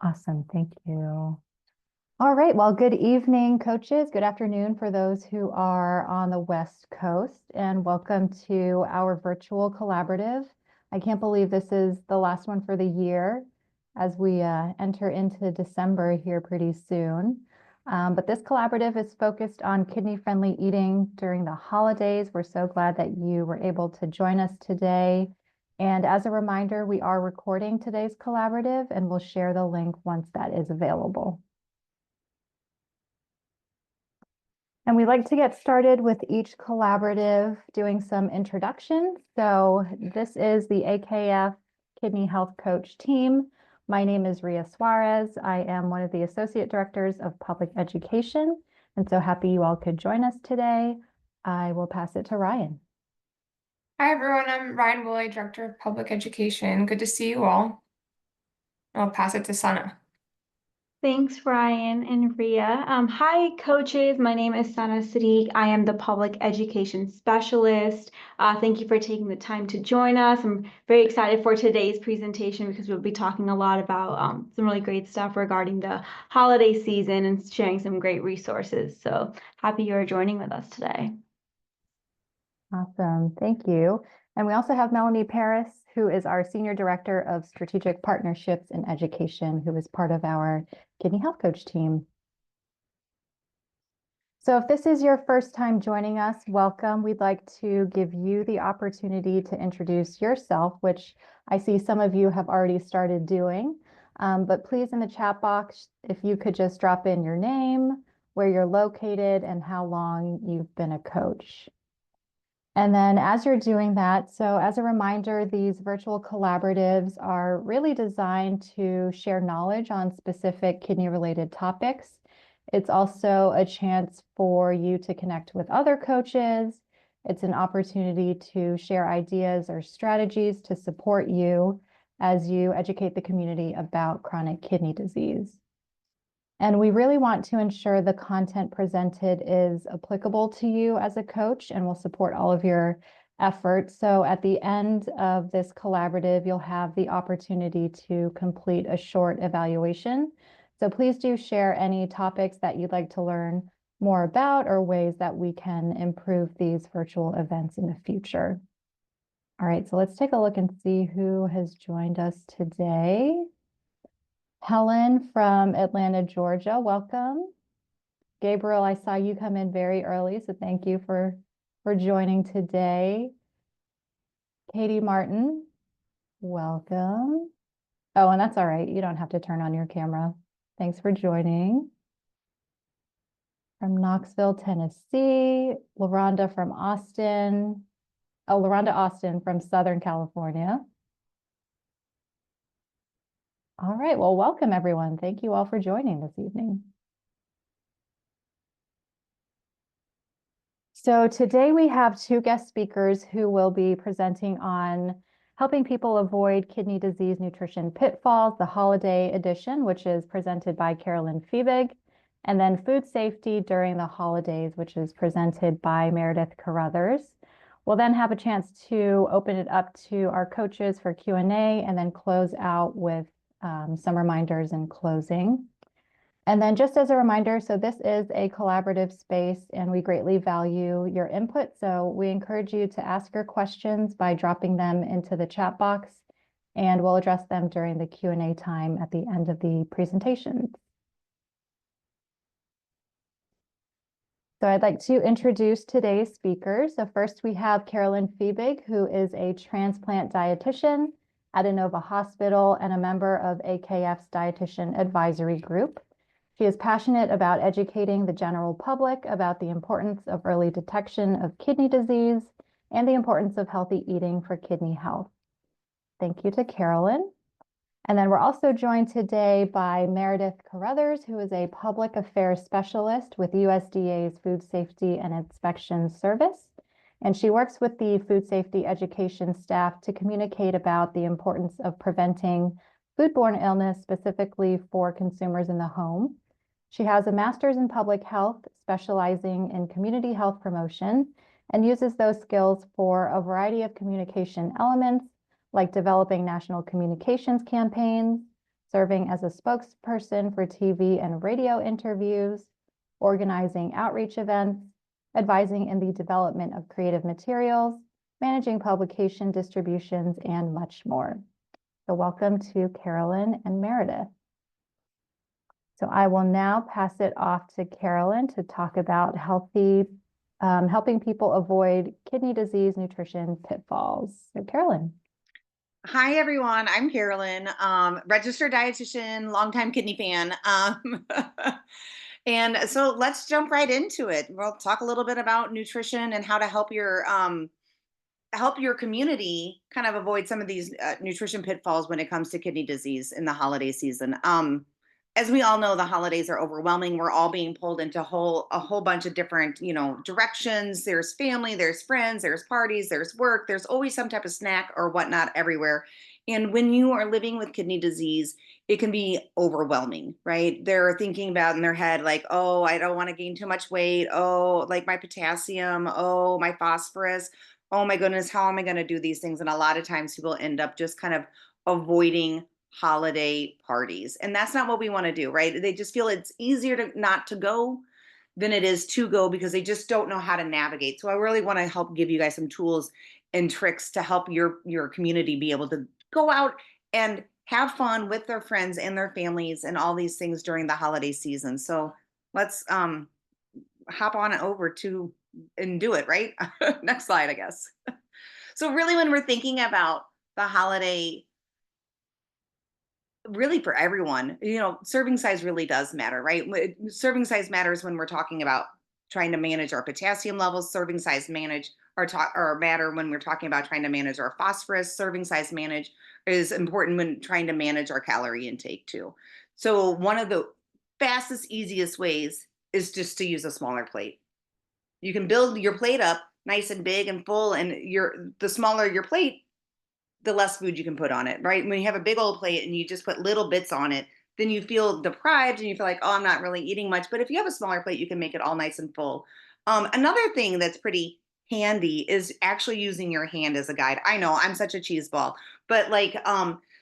Awesome. Thank you. All right. Well, good evening, coaches. Good afternoon for those who are on the West Coast, and welcome to our virtual collaborative. I can't believe this is the last one for the year as we enter into December here pretty soon. But this collaborative is focused on kidney-friendly eating during the holidays. We're so glad that you were able to join us today. And as a reminder, we are recording today's collaborative, and we'll share the link once that is available. And we like to get started with each collaborative doing some introductions. So this is the AKF Kidney Health Coach team. My name is Ria Suarez. I am one of the Associate Directors of Public Education, and so happy you all could join us today. I will pass it to Ryan. Hi, everyone. I'm Ryan Woolley, Director of Public Education. Good to see you all. I'll pass it to Sana. Thanks, Ryan and Ria. Hi, coaches. My name is Sana Sadiq. I am the Public Education Specialist. Thank you for taking the time to join us. I'm very excited for today's presentation because we'll be talking a lot about some really great stuff regarding the holiday season and sharing some great resources. So happy you're joining with us today. Awesome. Thank you. And we also have Melanie Paris, who is our Senior Director of Strategic Partnerships in Education, who is part of our Kidney Health Coach team. So if this is your first time joining us, welcome. We'd like to give you the opportunity to introduce yourself, which I see some of you have already started doing. But please, in the chat box, if you could just drop in your name, where you're located, and how long you've been a coach. And then as you're doing that, so as a reminder, these virtual collaboratives are really designed to share knowledge on specific kidney-related topics. It's also a chance for you to connect with other coaches. It's an opportunity to share ideas or strategies to support you as you educate the community about chronic kidney disease. And we really want to ensure the content presented is applicable to you as a coach and will support all of your efforts. So at the end of this collaborative, you'll have the opportunity to complete a short evaluation. So please do share any topics that you'd like to learn more about or ways that we can improve these virtual events in the future. All right, so let's take a look and see who has joined us today. Helen from Atlanta, Georgia, welcome. Gabriel, I saw you come in very early, so thank you for joining today. Katie Martin, welcome. Oh, and that's all right. You don't have to turn on your camera. Thanks for joining. From Knoxville, Tennessee, LaRonda from Austin. Oh, LaRonda Austin from Southern California. All right, well, welcome everyone. Thank you all for joining this evening. So today we have two guest speakers who will be presenting on helping people avoid kidney disease nutrition pitfalls, the holiday edition, which is presented by Carolyn Feibig, and then food safety during the holidays, which is presented by Meredith Carothers. We'll then have a chance to open it up to our coaches for Q&A and then close out with some reminders and closing. And then just as a reminder, so this is a collaborative space and we greatly value your input. So we encourage you to ask your questions by dropping them into the chat box and we'll address them during the Q&A time at the end of the presentation. So I'd like to introduce today's speakers. So first we have Carolyn Feibig, who is a transplant dietitian at Inova Hospital and a member of AKF's Dietitian Advisory Group. She is passionate about educating the general public about the importance of early detection of kidney disease and the importance of healthy eating for kidney health. Thank you to Carolyn. And then we're also joined today by Meredith Carothers, who is a public affairs specialist with USDA's Food Safety and Inspection Service. And she works with the food safety education staff to communicate about the importance of preventing foodborne illness, specifically for consumers in the home. She has a master's in public health, specializing in community health promotion, and uses those skills for a variety of communication elements, like developing national communications campaigns, serving as a spokesperson for TV and radio interviews, organizing outreach events, advising in the development of creative materials, managing publication distributions, and much more. So welcome to Carolyn and Meredith. So I will now pass it off to Carolyn to talk about helping people avoid kidney disease nutrition pitfalls. So Carolyn. Hi, everyone. I'm Carolyn, registered dietitian, longtime kidney fan. And so let's jump right into it. We'll talk a little bit about nutrition and how to help your community kind of avoid some of these nutrition pitfalls when it comes to kidney disease in the holiday season. As we all know, the holidays are overwhelming. We're all being pulled into a whole bunch of different, directions. There's family, there's friends, there's parties, there's work. There's always some type of snack or whatnot everywhere. And when you are living with kidney disease, it can be overwhelming, right? They're thinking about in their head, like, oh, I don't want to gain too much weight. Oh, like my potassium. Oh, my phosphorus. Oh my goodness, how am I going to do these things? And a lot of times people end up just kind of avoiding holiday parties. And that's not what we want to do, right? They just feel it's easier to not to go than it is to go because they just don't know how to navigate. So I really want to help give you guys some tools and tricks to help your community be able to go out and have fun with their friends and their families and all these things during the holiday season. So let's hop on over to and do it, right? Next slide, I guess. So really when we're thinking about the holiday, really for everyone, serving size really does matter, right? Serving size matters when we're talking about trying to manage our potassium levels. Serving size matter when we're talking about trying to manage our phosphorus. Serving size is important when trying to manage our calorie intake too. So one of the fastest, easiest ways is just to use a smaller plate. You can build your plate up nice and big and full, and the smaller your plate, the less food you can put on it, right? When you have a big old plate and you just put little bits on it, then you feel deprived and you feel like, oh, I'm not really eating much. But if you have a smaller plate, you can make it all nice and full. Another thing that's pretty handy is actually using your hand as a guide. I know I'm such a cheese ball, but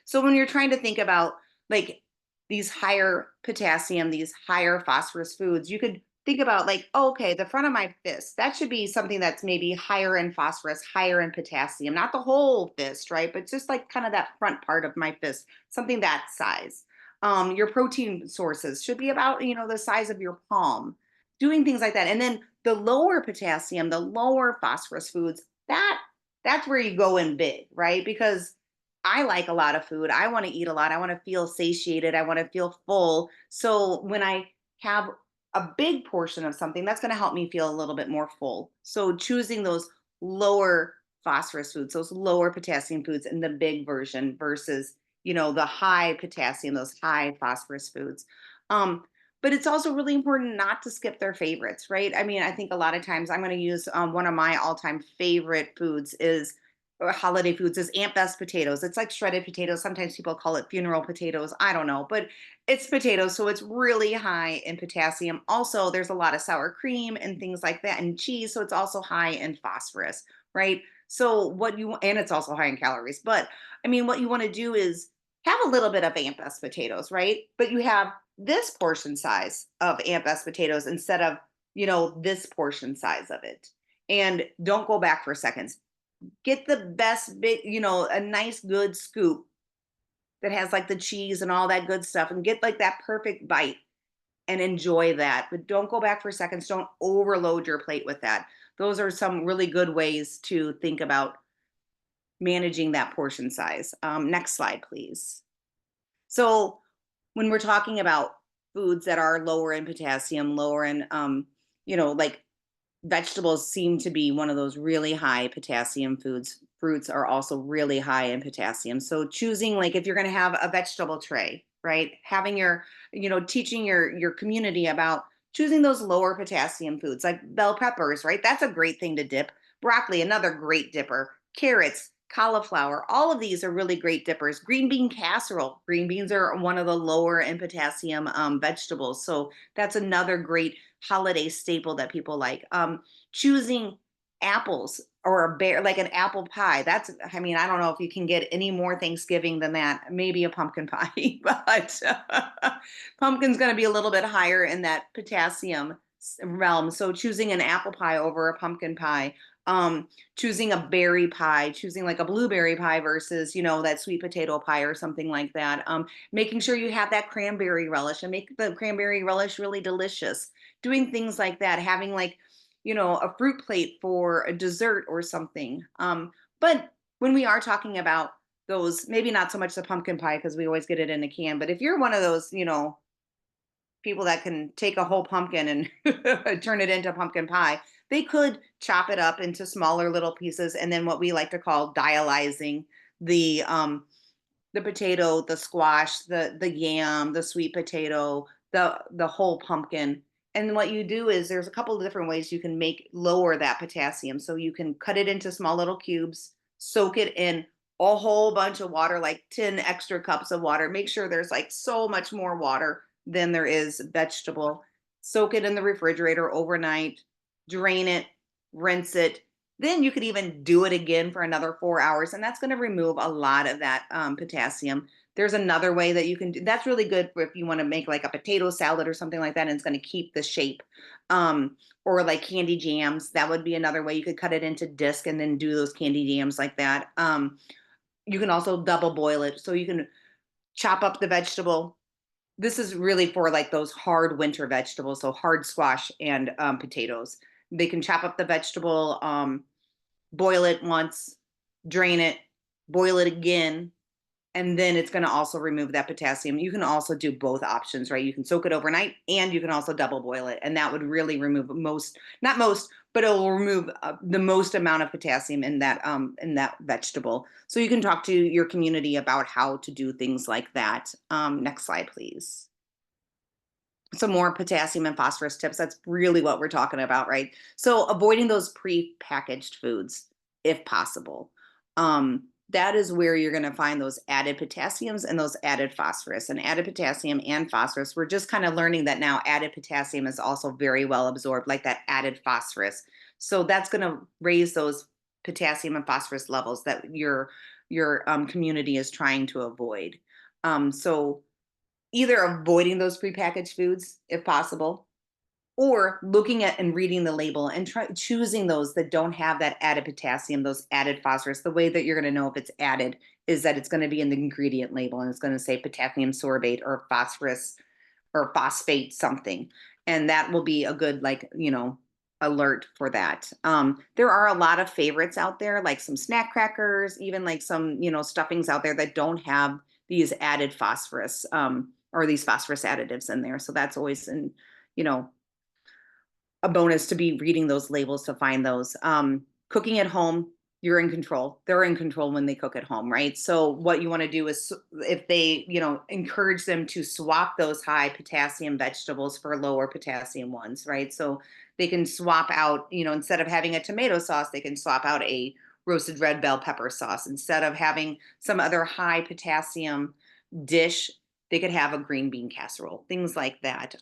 so when you're trying to think about like these higher potassium, these higher phosphorus foods, you could think about like, oh, okay, the front of my fist, that should be something that's maybe higher in phosphorus, higher in potassium, not the whole fist, right? But just like kind of that front part of my fist, something that size. Your protein sources should be about, the size of your palm, doing things like that. And then the lower potassium, the lower phosphorus foods, that's where you go in big, right? Because I like a lot of food. I want to eat a lot. I want to feel satiated. I want to feel full. So when I have a big portion of something, that's going to help me feel a little bit more full. So choosing those lower phosphorus foods, those lower potassium foods in the big version versus, the high potassium, those high phosphorus foods. But it's also really important not to skip their favorites, right? I mean, I think a lot of times I'm going to use one of my all-time favorite foods holiday foods is Aunt Beth's potatoes. It's like shredded potatoes. Sometimes people call it funeral potatoes. I don't know, but it's potatoes. So it's really high in potassium. Also, there's a lot of sour cream and things like that and cheese. So it's also high in phosphorus, right? So and it's also high in calories. But I mean, what you want to do is have a little bit of Aunt Beth's potatoes, right? But you have this portion size of Aunt Beth's potatoes instead of, this portion size of it. And don't go back for seconds. Get the best big, a nice good scoop that has like the cheese and all that good stuff and get like that perfect bite and enjoy that. But don't go back for seconds. Don't overload your plate with that. Those are some really good ways to think about managing that portion size. Next slide, please. So when we're talking about foods that are lower in potassium, lower in, like vegetables seem to be one of those really high potassium foods. Fruits are also really high in potassium. So choosing, like if you're going to have a vegetable tray, right? Having teaching your community about choosing those lower potassium foods like bell peppers, right? That's a great thing to dip. Broccoli, another great dipper. Carrots, cauliflower, all of these are really great dippers. Green bean casserole. Green beans are one of the lower in potassium vegetables. So that's another great holiday staple that people like. Choosing apples or a bear, like an apple pie. That's, I mean, I don't know if you can get any more Thanksgiving than that. Maybe a pumpkin pie, but pumpkin's going to be a little bit higher in that potassium realm. So choosing an apple pie over a pumpkin pie, choosing a berry pie, choosing like a blueberry pie versus, you know, that sweet potato pie or something like that. Making sure you have that cranberry relish and make the cranberry relish really delicious. Doing things like that, having like, you know, a fruit plate for a dessert or something. But when we are talking about those, maybe not so much the pumpkin pie because we always get it in a can, but if you're one of those, you know, people that can take a whole pumpkin and turn it into pumpkin pie, they could chop it up into smaller little pieces, and then what we like to call dialyzing the potato, the squash, the yam, the sweet potato, the whole pumpkin. And what you do is there's a couple of different ways you can lower that potassium. So you can cut it into small little cubes, soak it in a whole bunch of water, like 10 extra cups of water. Make sure there's like so much more water than there is vegetable. Soak it in the refrigerator overnight, drain it, rinse it. Then you could even do it again for another 4 hours, and that's going to remove a lot of that potassium. There's another way that you can do that's really good for if you want to make like a potato salad or something like that, and it's going to keep the shape. Or like candy jams, that would be another way. You could cut it into disc and then do those candy jams like that. You can also double boil it, so you can chop up the vegetable. This is really for like those hard winter vegetables, so hard squash and potatoes. They can chop up the vegetable, boil it once, drain it, boil it again, and then it's going to also remove that potassium. You can also do both options, right? You can soak it overnight and you can also double boil it. And that would really remove not most, but it will remove the most amount of potassium in that vegetable. So you can talk to your community about how to do things like that. Next slide, please. Some more potassium and phosphorus tips. That's really what we're talking about, right? So avoiding those pre-packaged foods if possible. That is where you're going to find those added potassiums and those added phosphorus. And added potassium and phosphorus, we're just kind of learning that now added potassium is also very well absorbed, like that added phosphorus. So that's going to raise those potassium and phosphorus levels that your community is trying to avoid. So either avoiding those prepackaged foods if possible, or looking at and reading the label and choosing those that don't have that added potassium, those added phosphorus. The way that you're going to know if it's added is that it's going to be in the ingredient label and it's going to say potassium sorbate or phosphorus or phosphate something. And that will be a good, like, you know, alert for that. There are a lot of favorites out there, like some snack crackers, even like some, you know, stuffings out there that don't have these added phosphorus or these phosphorus additives in there. So that's always you know, a bonus to be reading those labels to find those. Cooking at home, you're in control. They're in control when they cook at home, right? So what you want to do is if they, you know, encourage them to swap those high potassium vegetables for lower potassium ones, right? So they can swap out, you know, instead of having a tomato sauce, they can swap out a roasted red bell pepper sauce. Instead of having some other high potassium dish, they could have a green bean casserole, things like that.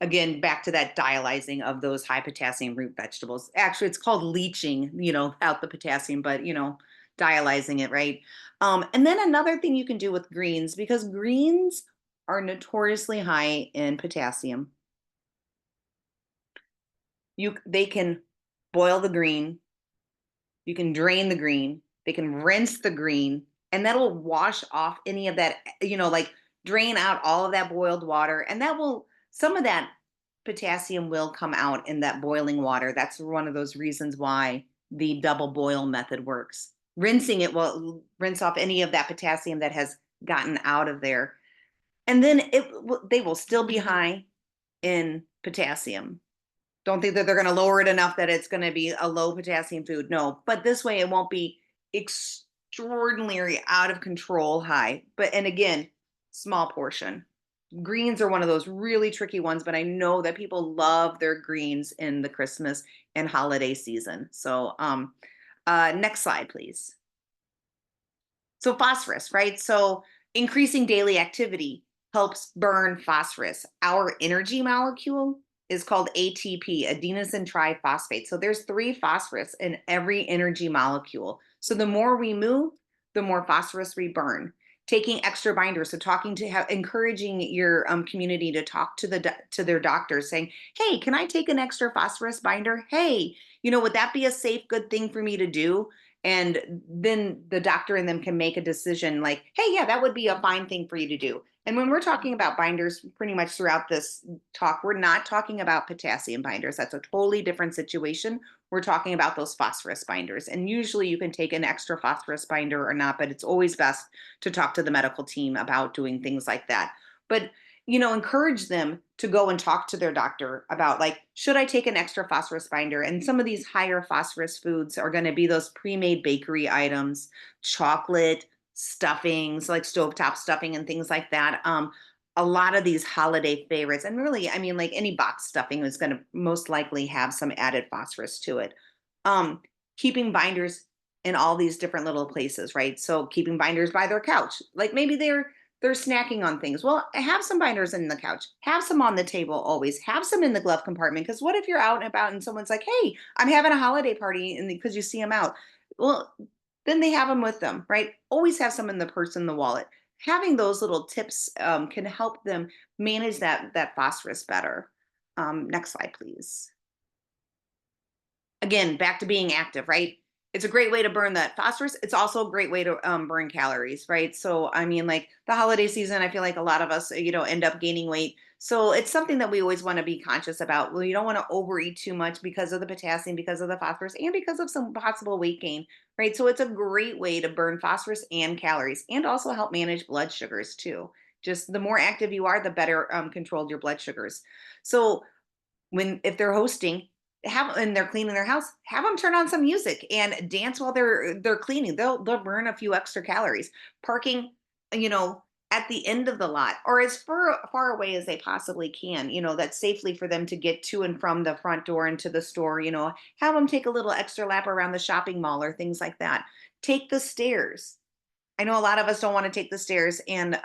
Again, back to that dialyzing of those high potassium root vegetables. Actually, it's called leaching, you know, out the potassium, but, you know, dialyzing it, right? And then another thing you can do with greens, because greens are notoriously high in potassium. They can boil the green, you can drain the green, they can rinse the green, and that'll wash off any of that, you know, like drain out all of that boiled water, and some of that potassium will come out in that boiling water. That's one of those reasons why the double boil method works. Rinsing it will rinse off any of that potassium that has gotten out of there. And then they will still be high in potassium. Don't think that they're going to lower it enough that it's going to be a low potassium food. No, but this way it won't be extraordinary out of control high. And again, small portion. Greens are one of those really tricky ones, but I know that people love their greens in the Christmas and holiday season. So next slide, please. So phosphorus, right? So increasing daily activity helps burn phosphorus. Our energy molecule is called ATP, adenosine triphosphate. So there's 3 phosphorus in every energy molecule. So the more we move, the more phosphorus we burn. Taking extra binders, so encouraging your community to talk to their doctors, saying, "Hey, can I take an extra phosphorus binder? Hey, would that be a safe, good thing for me to do?" And then the doctor and them can make a decision like, "Hey, yeah, that would be a fine thing for you to do." And when we're talking about binders, pretty much throughout this talk, we're not talking about potassium binders. That's a totally different situation. We're talking about those phosphorus binders. And usually you can take an extra phosphorus binder or not, but it's always best to talk to the medical team about doing things like that. But, encourage them to go and talk to their doctor about like, should I take an extra phosphorus binder? And some of these higher phosphorus foods are going to be those pre-made bakery items, chocolate, stuffings like stovetop stuffing and things like that. A lot of these holiday favorites, and really, I mean, like any box stuffing is going to most likely have some added phosphorus to it. Keeping binders in all these different little places, right? So keeping binders by their couch, like maybe they're snacking on things. Well, have some binders in the couch, have some on the table, always have some in the glove compartment. Because what if you're out and about and someone's like, "Hey, I'm having a holiday party," and because you see them out, well, then they have them with them, right? Always have some in the purse and the wallet. Having those little tips can help them manage that phosphorus better. Next slide, please. Again, back to being active, right? It's a great way to burn that phosphorus. It's also a great way to burn calories, right? So, I mean, like the holiday season, I feel like a lot of us, end up gaining weight. So it's something that we always want to be conscious about. Well, you don't want to overeat too much because of the potassium, because of the phosphorus, and because of some possible weight gain, right? So it's a great way to burn phosphorus and calories and also help manage blood sugars too. Just the more active you are, the better controlled your blood sugars. So if they're hosting, and they're cleaning their house, have them turn on some music and dance while they're cleaning. They'll burn a few extra calories. Parking, at the end of the lot or as far away as they possibly can, that's safely for them to get to and from the front door into the store. Have them take a little extra lap around the shopping mall or things like that. Take the stairs. I know a lot of us don't want to take the stairs, and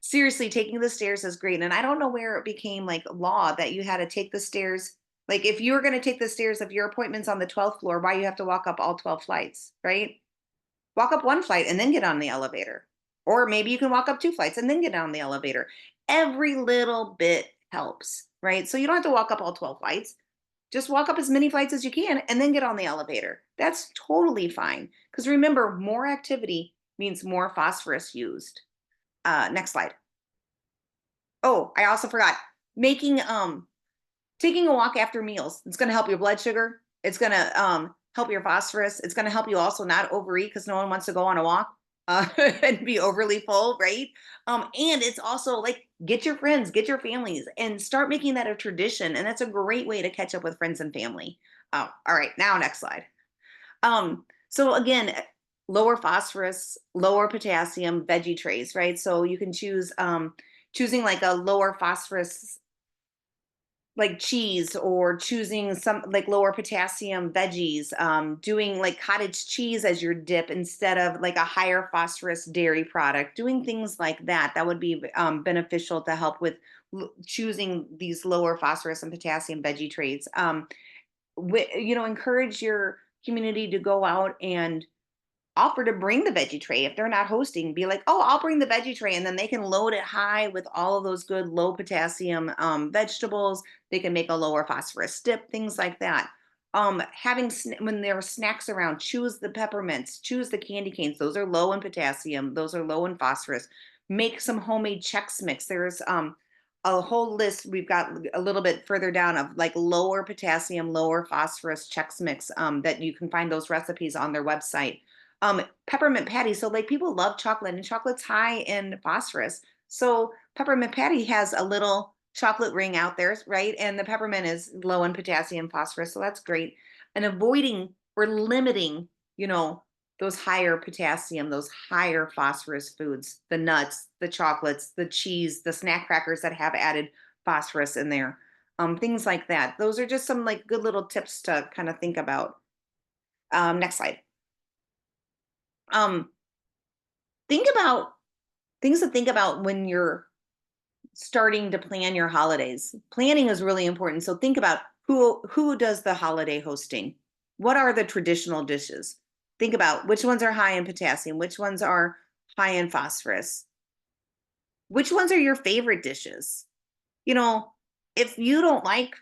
seriously, taking the stairs is great. And I don't know where it became like law that you had to take the stairs. Like if you were going to take the stairs, if your appointment's on the 12th floor, why you have to walk up all 12 flights, right? Walk up 1 flight and then get on the elevator. Or maybe you can walk up 2 flights and then get on the elevator. Every little bit helps, right? So you don't have to walk up all 12 flights. Just walk up as many flights as you can and then get on the elevator. That's totally fine. Because remember, more activity means more phosphorus used. Next slide. Oh, I also forgot taking a walk after meals. It's going to help your blood sugar. It's going to help your phosphorus. It's going to help you also not overeat because no one wants to go on a walk and be overly full, right? And it's also like get your friends, get your families, and start making that a tradition. And that's a great way to catch up with friends and family. Oh, all right. Now, next slide. So again, lower phosphorus, lower potassium veggie trays, right? So you can choosing like a lower phosphorus like cheese, or choosing some like lower potassium veggies, doing like cottage cheese as your dip instead of like a higher phosphorus dairy product, doing things like that. That would be beneficial to help with choosing these lower phosphorus and potassium veggie trays. Encourage your community to go out and offer to bring the veggie tray. If they're not hosting, be like, "Oh, I'll bring the veggie tray," and then they can load it high with all of those good low potassium vegetables. They can make a lower phosphorus dip, things like that. When there are snacks around, choose the peppermints, choose the candy canes. Those are low in potassium, those are low in phosphorus. Make some homemade Chex Mix. There's a whole list we've got a little bit further down of like lower potassium, lower phosphorus Chex Mix that you can find those recipes on their website. Peppermint patty. So like people love chocolate, and chocolate's high in phosphorus. So peppermint patty has a little chocolate ring out there, right? And the peppermint is low in potassium, phosphorus. So that's great. And avoiding or limiting, those higher potassium, those higher phosphorus foods, the nuts, the chocolates, the cheese, the snack crackers that have added phosphorus in there. Things like that. Those are just some like good little tips to kind of think about. Next slide. Think about things to think about when you're starting to plan your holidays. Planning is really important. So think about who does the holiday hosting. What are the traditional dishes? Think about which ones are high in potassium, which ones are high in phosphorus. Which ones are your favorite dishes? You know, if you don't like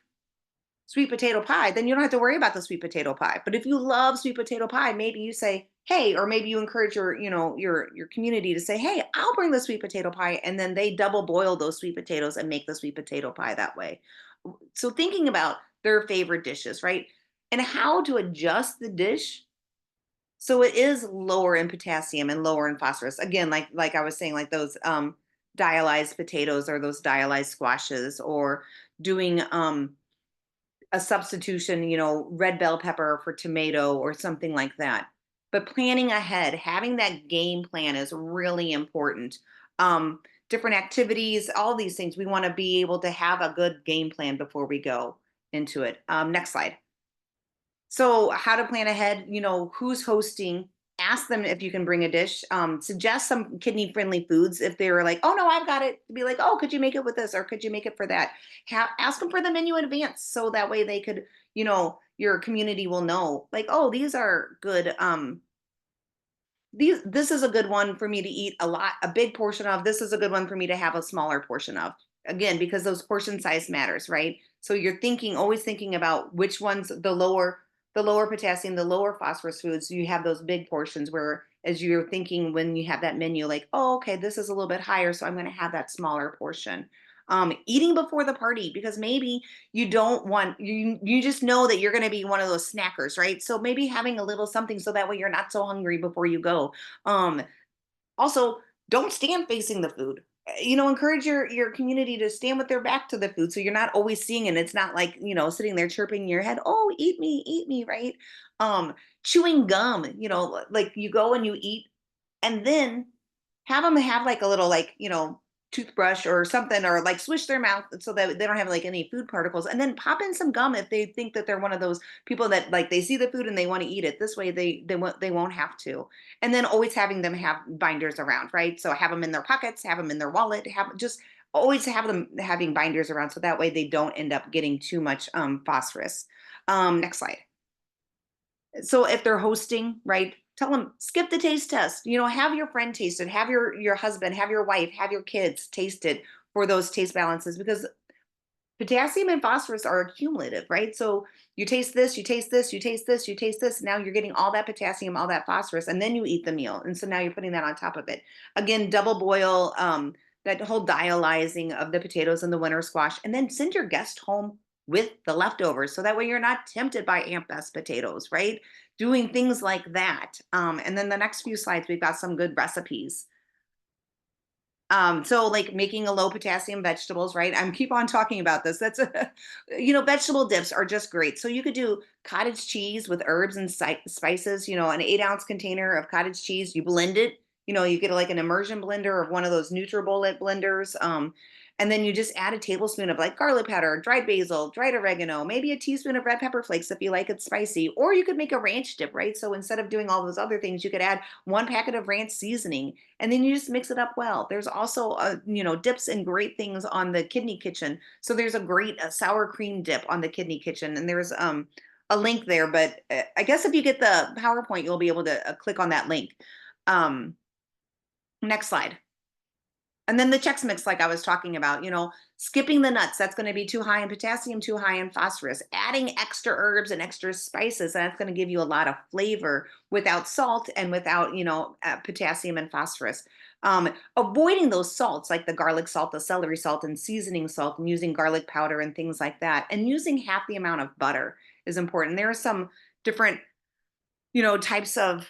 sweet potato pie, then you don't have to worry about the sweet potato pie. But if you love sweet potato pie, maybe you say, hey, or maybe you encourage your, your community to say, hey, I'll bring the sweet potato pie. And then they double boil those sweet potatoes and make the sweet potato pie that way. So thinking about their favorite dishes, right? And how to adjust the dish so it is lower in potassium and lower in phosphorus. Again, like I was saying, like those dialyzed potatoes or those dialyzed squashes, or doing a substitution, red bell pepper for tomato or something like that. But planning ahead, having that game plan is really important. Different activities, all these things, we want to be able to have a good game plan before we go into it. Next slide. So how to plan ahead, who's hosting, ask them if you can bring a dish, suggest some kidney friendly foods. If they were like, oh no, I've got it, be like, oh, could you make it with this? Or could you make it for that? Ask them for the menu in advance. So that way they could, your community will know like, oh, these are good. This is a good one for me to eat a big portion of. This is a good one for me to have a smaller portion of. Again, because those portion size matters, right? So you're always thinking about which ones, the lower potassium, the lower phosphorus foods, you have those big portions where as you're thinking when you have that menu, like, oh, okay, this is a little bit higher, so I'm going to have that smaller portion. Eating before the party, because maybe you don't want, you just know that you're going to be one of those snackers, right? So maybe having a little something so that way you're not so hungry before you go. Also, don't stand facing the food. Encourage your community to stand with their back to the food, so you're not always seeing it. It's not like sitting there chirping in your head, oh, eat me, right? Chewing gum, like you go and you eat, and then have them have like a little toothbrush or something, or like swish their mouth so that they don't have like any food particles, and then pop in some gum if they think that they're one of those people that like they see the food and they want to eat it. This way they won't have to. And then always having them have binders around, right? So have them in their pockets, have them in their wallet, just always have them having binders around, so that way they don't end up getting too much phosphorus. Next slide. So if they're hosting, right, tell them skip the taste test. Have your friend taste it, have your husband, have your wife, have your kids taste it for those taste balances, because potassium and phosphorus are accumulative, right? So you taste this, you taste this, you taste this, you taste this. Now you're getting all that potassium, all that phosphorus, and then you eat the meal. And so now you're putting that on top of it. Again, double boil, that whole dialyzing of the potatoes and the winter squash, and then send your guest home with the leftovers. So that way you're not tempted by Aunt Beth's potatoes, right? Doing things like that. And then the next few slides, we've got some good recipes. So like making a low potassium vegetables, right? I'm keep on talking about this. That's vegetable dips are just great. So you could do cottage cheese with herbs and spices, an 8-ounce container of cottage cheese, you blend it, you get like an immersion blender or one of those NutriBullet blenders. And then you just add a tablespoon of like garlic powder, dried basil, dried oregano, maybe a teaspoon of red pepper flakes if you like it spicy, or you could make a ranch dip, right? So instead of doing all those other things, you could add 1 packet of ranch seasoning, and then you just mix it up well. There's also, dips and great things on the Kidney Kitchen. So there's a great sour cream dip on the Kidney Kitchen, and there's a link there, but I guess if you get the PowerPoint, you'll be able to click on that link. Next slide. And then the Chex Mix, like I was talking about, skipping the nuts, that's going to be too high in potassium, too high in phosphorus. Adding extra herbs and extra spices, that's going to give you a lot of flavor without salt and without, potassium and phosphorus. Avoiding those salts like the garlic salt, the celery salt, and seasoning salt, and using garlic powder and things like that. And using half the amount of butter is important. There are some different, types of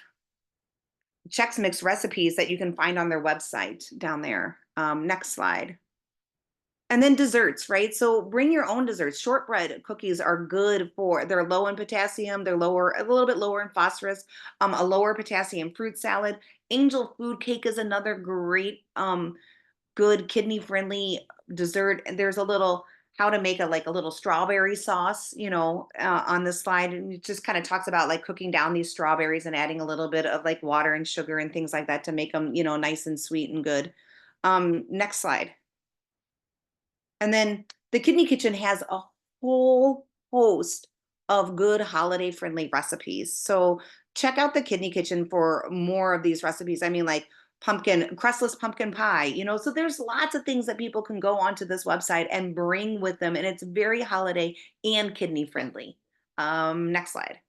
Chex Mix recipes that you can find on their website down there. Next slide. And then desserts, right? So bring your own desserts. Shortbread cookies are good they're low in potassium, they're a little bit lower in phosphorus, a lower potassium fruit salad. Angel food cake is another great, good kidney friendly dessert. And there's a little how to make a little strawberry sauce, on this slide. And it just kind of talks about like cooking down these strawberries and adding a little bit of like water and sugar and things like that to make them, nice and sweet and good. Next slide. And then the Kidney Kitchen has a whole host of good holiday friendly recipes. So check out the Kidney Kitchen for more of these recipes. I mean, like crustless pumpkin pie, so there's lots of things that people can go onto this website and bring with them. And it's very holiday and kidney friendly. Next slide.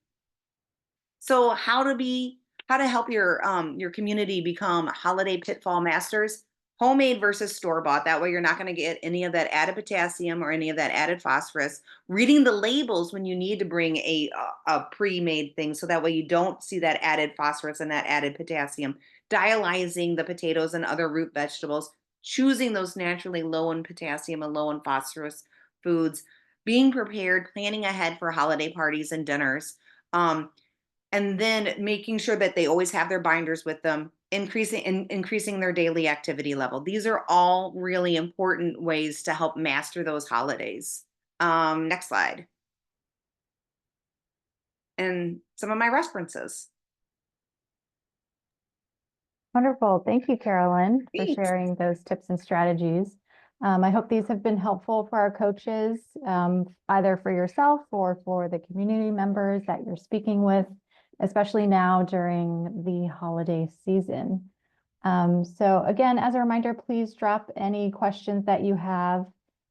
So how to help your community become holiday pitfall masters? Homemade versus store-bought. That way you're not going to get any of that added potassium or any of that added phosphorus. Reading the labels when you need to bring a pre-made thing, so that way you don't see that added phosphorus and that added potassium. Dialyzing the potatoes and other root vegetables. Choosing those naturally low in potassium and low in phosphorus foods. Being prepared, planning ahead for holiday parties and dinners. And then making sure that they always have their binders with them, increasing their daily activity level. These are all really important ways to help master those holidays. Next slide. And some of my references. Wonderful. Thank you, Carolyn, for Thanks. sharing those tips and strategies. I hope these have been helpful for our coaches, either for yourself or for the community members that you're speaking with, especially now during the holiday season. So again, as a reminder, please drop any questions that you have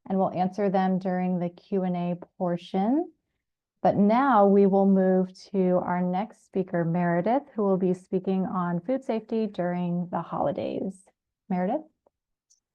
and we'll answer them during the Q&A portion. But now we will move to our next speaker, Meredith, who will be speaking on food safety during the holidays. Meredith?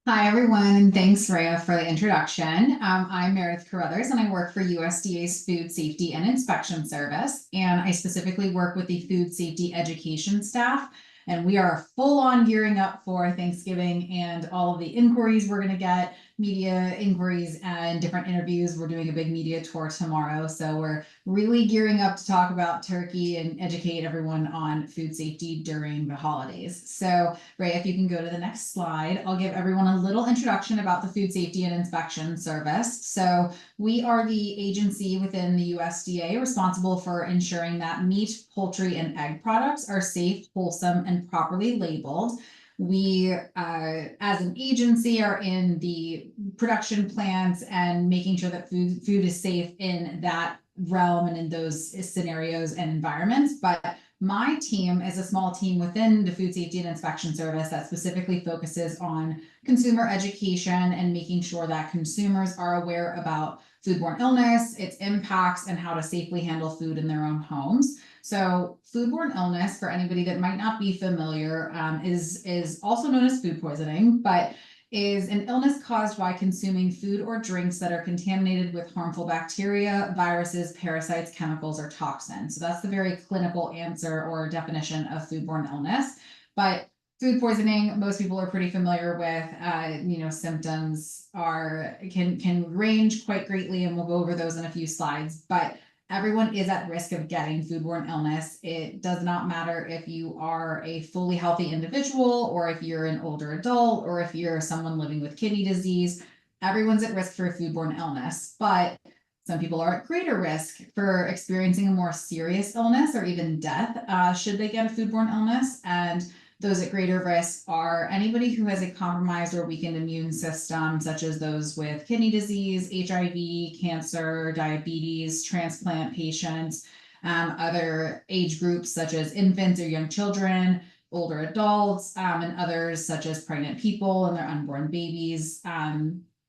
Hi, everyone, and thanks, Rhea, for the introduction. I'm Meredith Carothers, and I work for USDA's Food Safety and Inspection Service, and I specifically work with the food safety education staff. And we are full on gearing up for Thanksgiving and all of the inquiries we're going to get, media inquiries and different interviews. We're doing a big media tour tomorrow. So we're really gearing up to talk about turkey and educate everyone on food safety during the holidays. So Ray, if you can go to the next slide, I'll give everyone a little introduction about the Food Safety and Inspection Service. So we are the agency within the USDA responsible for ensuring that meat, poultry, and egg products are safe, wholesome, and properly labeled. We, as an agency, are in the production plants and making sure that food is safe in that realm and in those scenarios and environments. But my team is a small team within the Food Safety and Inspection Service that specifically focuses on consumer education and making sure that consumers are aware about foodborne illness, its impacts, and how to safely handle food in their own homes. So foodborne illness, for anybody that might not be familiar, is also known as food poisoning, but is an illness caused by consuming food or drinks that are contaminated with harmful bacteria, viruses, parasites, chemicals, or toxins. So that's the very clinical answer or definition of foodborne illness. But food poisoning, most people are pretty familiar with. Symptoms can range quite greatly, and we'll go over those in a few slides. But everyone is at risk of getting foodborne illness. It does not matter if you are a fully healthy individual or if you're an older adult or if you're someone living with kidney disease. Everyone's at risk for a foodborne illness, but some people are at greater risk for experiencing a more serious illness or even death should they get a foodborne illness. And those at greater risk are anybody who has a compromised or weakened immune system, such as those with kidney disease, HIV, cancer, diabetes, transplant patients, other age groups such as infants or young children, older adults, and others such as pregnant people and their unborn babies.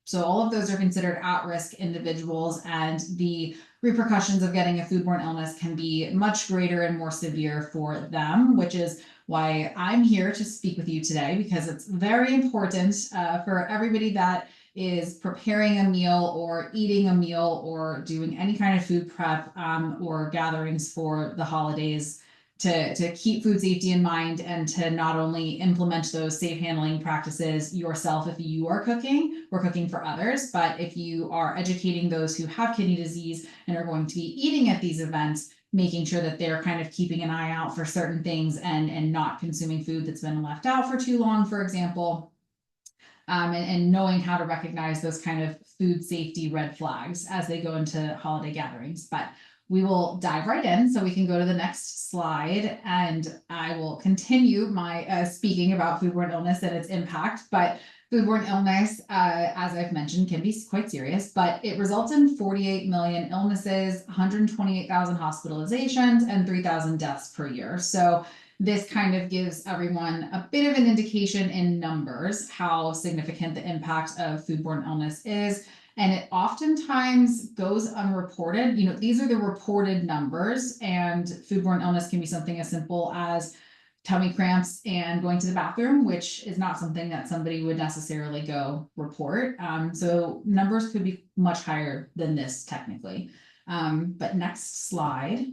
So all of those are considered at-risk individuals, and the repercussions of getting a foodborne illness can be much greater and more severe for them, which is why I'm here to speak with you today, because it's very important for everybody that is preparing a meal or eating a meal or doing any kind of food prep or gatherings for the holidays to keep food safety in mind and to not only implement those safe handling practices yourself if you are cooking or cooking for others, but if you are educating those who have kidney disease and are going to be eating at these events, making sure that they're kind of keeping an eye out for certain things and not consuming food that's been left out for too long, for example, and knowing how to recognize those kind of food safety red flags as they go into holiday gatherings. But we will dive right in, so we can go to the next slide, and I will continue my speaking about foodborne illness and its impact. But Foodborne illness, as I've mentioned, can be quite serious, but it results in 48 million illnesses, 128,000 hospitalizations, and 3,000 deaths per year. So this kind of gives everyone a bit of an indication in numbers how significant the impact of foodborne illness is. And it oftentimes goes unreported. You know, these are the reported numbers, and foodborne illness can be something as simple as tummy cramps and going to the bathroom, which is not something that somebody would necessarily go report. So numbers could be much higher than this technically. But next slide.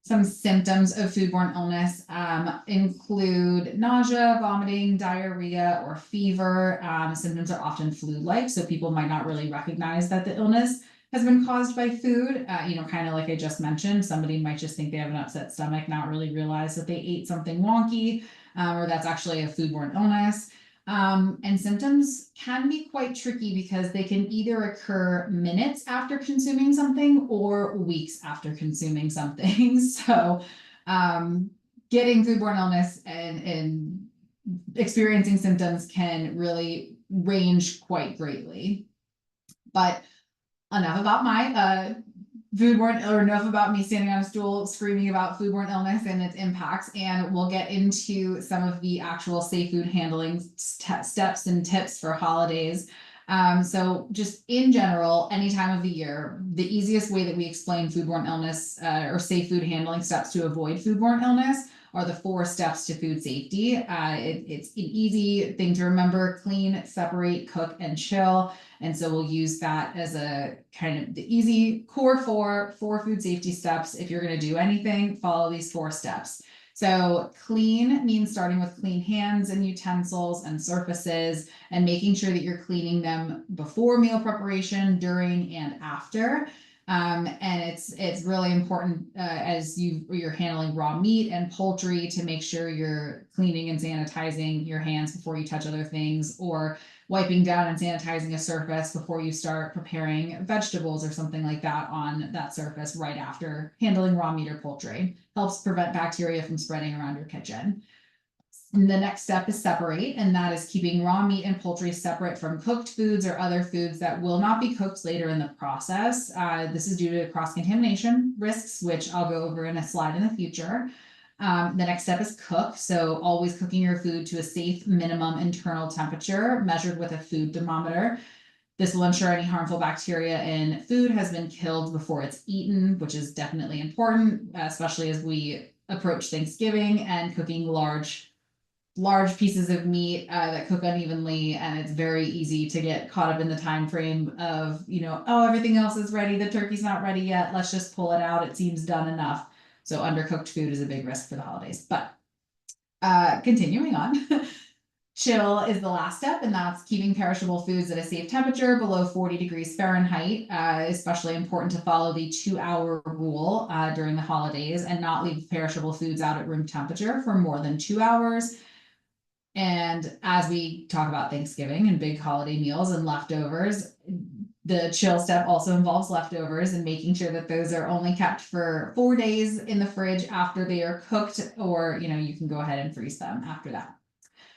Some symptoms of foodborne illness include nausea, vomiting, diarrhea, or fever. Symptoms are often flu-like, so people might not really recognize that the illness has been caused by food. You know, kind of like I just mentioned, somebody might just think they have an upset stomach, not really realize that they ate something wonky, or that's actually a foodborne illness. And symptoms can be quite tricky because they can either occur minutes after consuming something or weeks after consuming something. So getting foodborne illness and experiencing symptoms can really range quite greatly. But enough about my foodborne, or enough about me standing on a stool screaming about foodborne illness and its impacts. And we'll get into some of the actual safe food handling steps and tips for holidays. So just in general, any time of the year, the easiest way that we explain foodborne illness or safe food handling steps to avoid foodborne illness are the 4 steps to food safety. It's an easy thing to remember: clean, separate, cook, and chill. And so we'll use that as a kind of the easy core for food safety steps. If you're going to do anything, follow these 4 steps. So clean means starting with clean hands and utensils and surfaces, and making sure that you're cleaning them before meal preparation, during, and after. And it's really important as you're handling raw meat and poultry to make sure you're cleaning and sanitizing your hands before you touch other things, or wiping down and sanitizing a surface before you start preparing vegetables or something like that on that surface right after handling raw meat or poultry. Helps prevent bacteria from spreading around your kitchen. And the next step is separate, and that is keeping raw meat and poultry separate from cooked foods or other foods that will not be cooked later in the process. This is due to cross-contamination risks, which I'll go over in a slide in the future. The next step is cook. So always cooking your food to a safe minimum internal temperature measured with a food thermometer. This will ensure any harmful bacteria in food has been killed before it's eaten, which is definitely important, especially as we approach Thanksgiving and cooking large pieces of meat that cook unevenly, and it's very easy to get caught up in the time frame of, you know, oh, everything else is ready, the turkey's not ready yet, let's just pull it out, it seems done enough. So undercooked food is a big risk for the holidays. But continuing on, chill is the last step, and that's keeping perishable foods at a safe temperature below 40 degrees Fahrenheit. Especially important to follow the 2-hour rule during the holidays and not leave perishable foods out at room temperature for more than 2 hours. And as we talk about Thanksgiving and big holiday meals and leftovers, the chill step also involves leftovers and making sure that those are only kept for 4 days in the fridge after they are cooked, or, you know, you can go ahead and freeze them after that.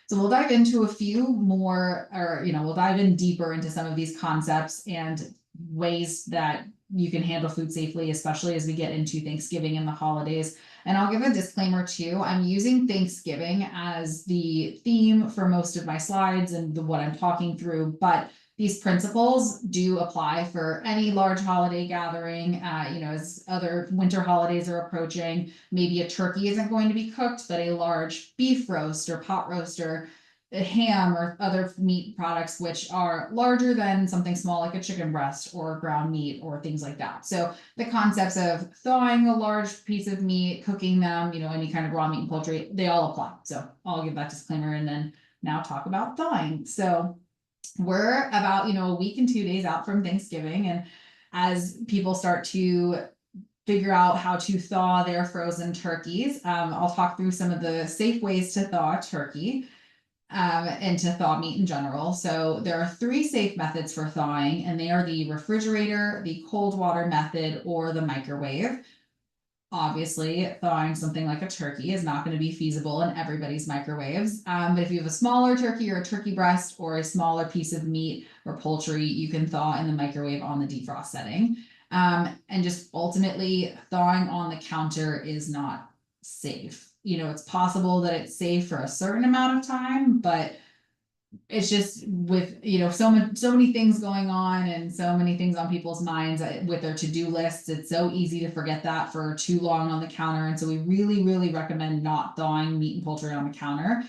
So we'll dive into a few more, or, you know, we'll dive in deeper into some of these concepts and ways that you can handle food safely, especially as we get into Thanksgiving and the holidays. And I'll give a disclaimer too. I'm using Thanksgiving as the theme for most of my slides and what I'm talking through, but these principles do apply for any large holiday gathering. You know, as other winter holidays are approaching, maybe a turkey isn't going to be cooked, but a large beef roast or pot roast or a ham or other meat products, which are larger than something small like a chicken breast or ground meat or things like that. So the concepts of thawing a large piece of meat, cooking them, you know, any kind of raw meat and poultry, they all apply. So I'll give that disclaimer and then now talk about thawing. So we're about, you know, a week and 2 days out from Thanksgiving. And as people start to figure out how to thaw their frozen turkeys, I'll talk through some of the safe ways to thaw a turkey. And to thaw meat in general. So there are 3 safe methods for thawing, and they are the refrigerator, the cold water method, or the microwave. obviously thawing something like a turkey is not going to be feasible in everybody's microwaves. But if you have a smaller turkey or a turkey breast or a smaller piece of meat or poultry, you can thaw in the microwave on the defrost setting. And just ultimately thawing on the counter is not safe. It's possible that it's safe for a certain amount of time, but it's just with, so many things going on and so many things on people's minds with their to-do lists. It's so easy to forget that for too long on the counter. And so we really, really recommend not thawing meat and poultry on the counter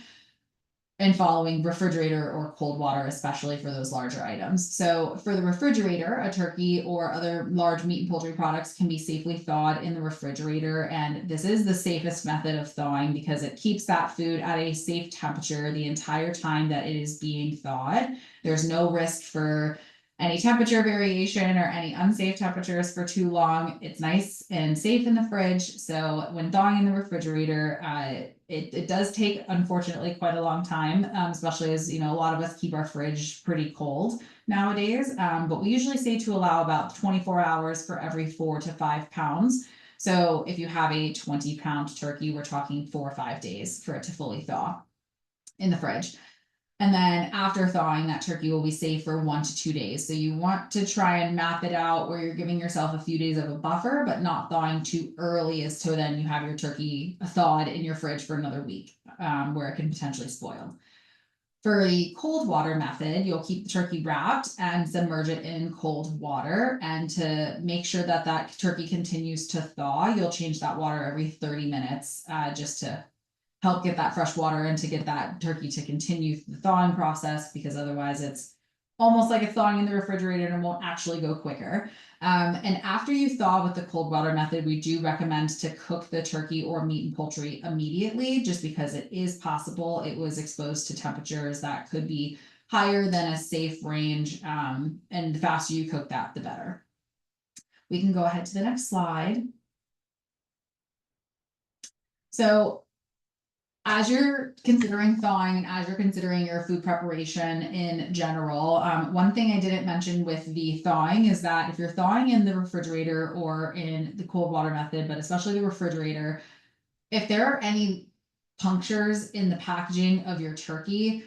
and following refrigerator or cold water, especially for those larger items. So for the refrigerator, a turkey or other large meat and poultry products can be safely thawed in the refrigerator. And this is the safest method of thawing because it keeps that food at a safe temperature the entire time that it is being thawed. There's no risk for any temperature variation or any unsafe temperatures for too long. It's nice and safe in the fridge. So when thawing in the refrigerator, it does take, unfortunately, quite a long time, especially as, a lot of us keep our fridge pretty cold nowadays. But we usually say to allow about 24 hours for every 4 to 5 pounds. So if you have a 20-pound turkey, we're talking 4 or 5 days for it to fully thaw in the fridge. And then after thawing, that turkey will be safe for 1 to 2 days. So you want to try and map it out where you're giving yourself a few days of a buffer, but not thawing too early as to then you have your turkey thawed in your fridge for another week, where it can potentially spoil. For the cold water method, you'll keep the turkey wrapped and submerge it in cold water. And to make sure that that turkey continues to thaw, you'll change that water every 30 minutes, just to help get that fresh water and to get that turkey to continue the thawing process, because otherwise it's almost like it's thawing in the refrigerator and won't actually go quicker. And after you thaw with the cold water method, we do recommend to cook the turkey or meat and poultry immediately, just because it is possible it was exposed to temperatures that could be higher than a safe range. And the faster you cook that, the better. We can go ahead to the next slide. So as you're considering thawing and as you're considering your food preparation in general, one thing I didn't mention with the thawing is that if you're thawing in the refrigerator or in the cold water method, but especially the refrigerator, if there are any punctures in the packaging of your turkey,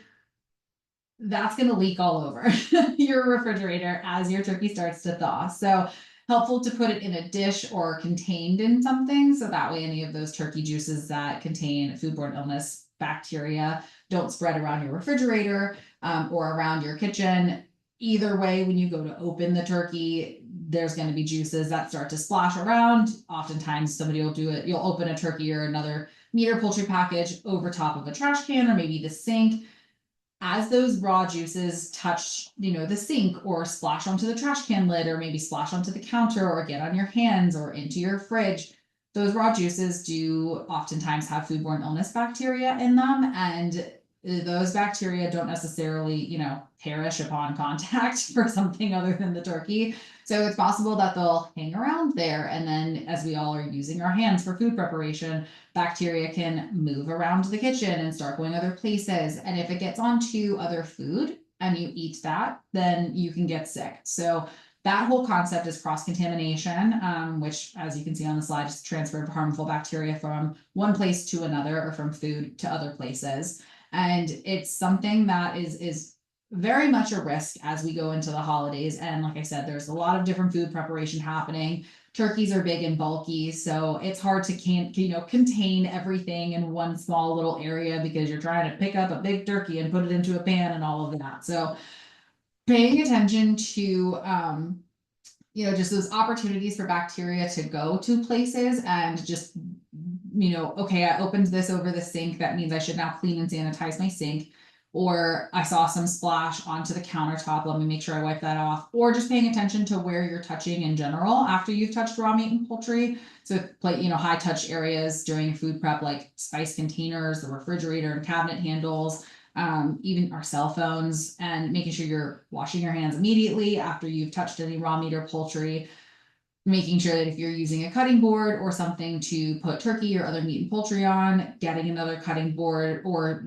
that's going to leak all over your refrigerator as your turkey starts to thaw. So helpful to put it in a dish or contained in something, so that way any of those turkey juices that contain foodborne illness bacteria don't spread around your refrigerator or around your kitchen. Either way, when you go to open the turkey, there's going to be juices that start to splash around. Oftentimes somebody will do it, you'll open a turkey or another meat or poultry package over top of a trash can or maybe the sink. As those raw juices touch, the sink or splash onto the trash can lid or maybe splash onto the counter or get on your hands or into your fridge, those raw juices do oftentimes have foodborne illness bacteria in them. And those bacteria don't necessarily, perish upon contact for something other than the turkey. So it's possible that they'll hang around there. And then as we all are using our hands for food preparation, bacteria can move around the kitchen and start going other places. And if it gets onto other food and you eat that, then you can get sick. So that whole concept is cross-contamination, which, as you can see on the slide, is transfer of harmful bacteria from one place to another or from food to other places. And it's something that is very much a risk as we go into the holidays. And like I said, there's a lot of different food preparation happening. Turkeys are big and bulky, so it's hard to contain everything in one small little area because you're trying to pick up a big turkey and put it into a pan and all of that. So paying attention to just those opportunities for bacteria to go to places and just, okay, I opened this over the sink. That means I should now clean and sanitize my sink. Or I saw some splash onto the countertop. Let me make sure I wipe that off. Or just paying attention to where you're touching in general after you've touched raw meat and poultry. So high touch areas during food prep, like spice containers, the refrigerator and cabinet handles, even our cell phones, and making sure you're washing your hands immediately after you've touched any raw meat or poultry. Making sure that if you're using a cutting board or something to put turkey or other meat and poultry on, getting another cutting board or